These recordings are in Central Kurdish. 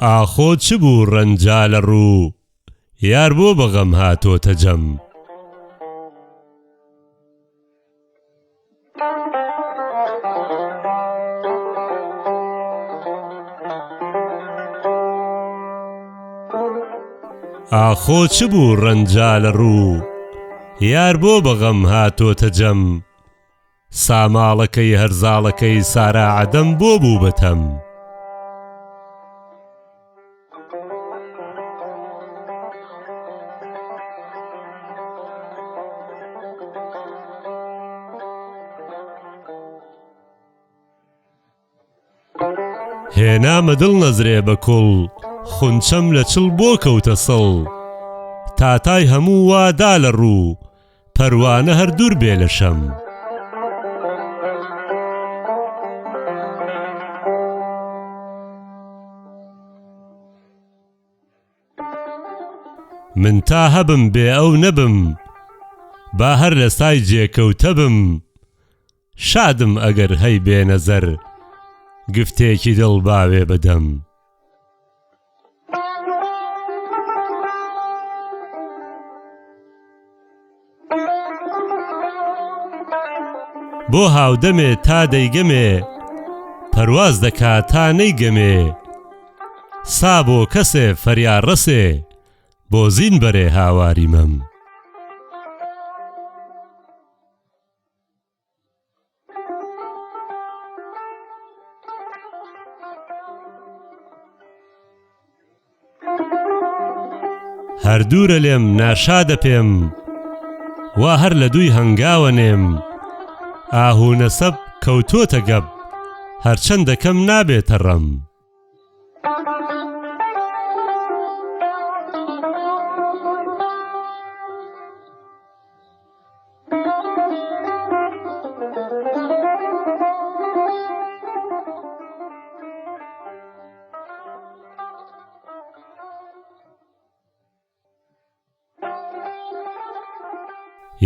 ئاخۆ چ بوو ڕەنجا لە ڕوو یار بۆ بەغەم هاتۆتە جەم. ئاخۆ چ بوو ڕەنجا لە ڕوو یار بۆ بەغەم هاتۆتە جەم. ساماڵەکەی هەرزاڵەکەی سارا عەدەم بۆ بوو بەتەم. هێنامە دڵ نەزرێ بە کوڵ خونچەم لە چڵ بۆ کەوتە سەڵ. تاتای هەموو وادا لە ڕوو پەروانە هەر دوور بێ لە شەم. من تا هەبم بێ ئەو نەبم با هەر لە سای جێکەوتە بم. شادم ئەگەر هەی بێ نەزەر گفتێکی دڵ باوێ بەدەم. بۆ هاودەمێ تا دەیگەمێ پەرواز دەکا تا نەیگەمێ. سا بۆ کەسێ فەریاد ڕەسێ بۆ زین بەرێ هاواری مەم. هەردوورە لێم ناشادە پێم وا هەر لە دووی هەنگاوە نێم. ئاهوو نەسەب کەوتۆتە گەب هەرچەندە کەم نابێتە ڕەم.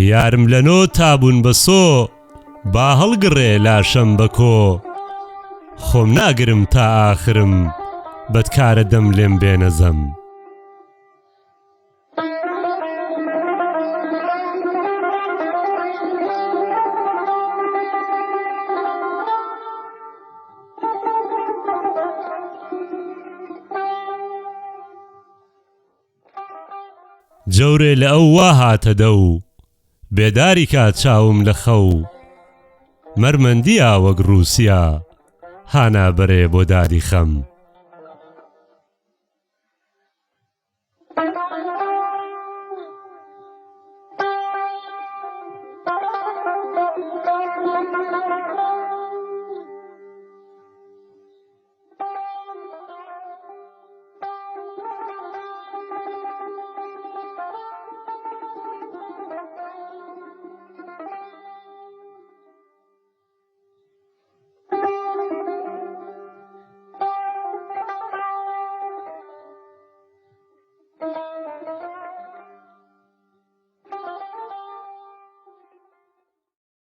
یارم لەنۆ تابوون بە سۆ با هەڵگڕێ لاشەم بە کۆ. خۆم ناگرم تا ئاخرم بەدکارە دەم لێم بێنەزەم. جەورێ لە ئەو وا هاتە دەو بێداری کات چاوم لە خەو. مەرمەندیە وەک ڕووسیا هانا بەرێ بۆ دادی خەم.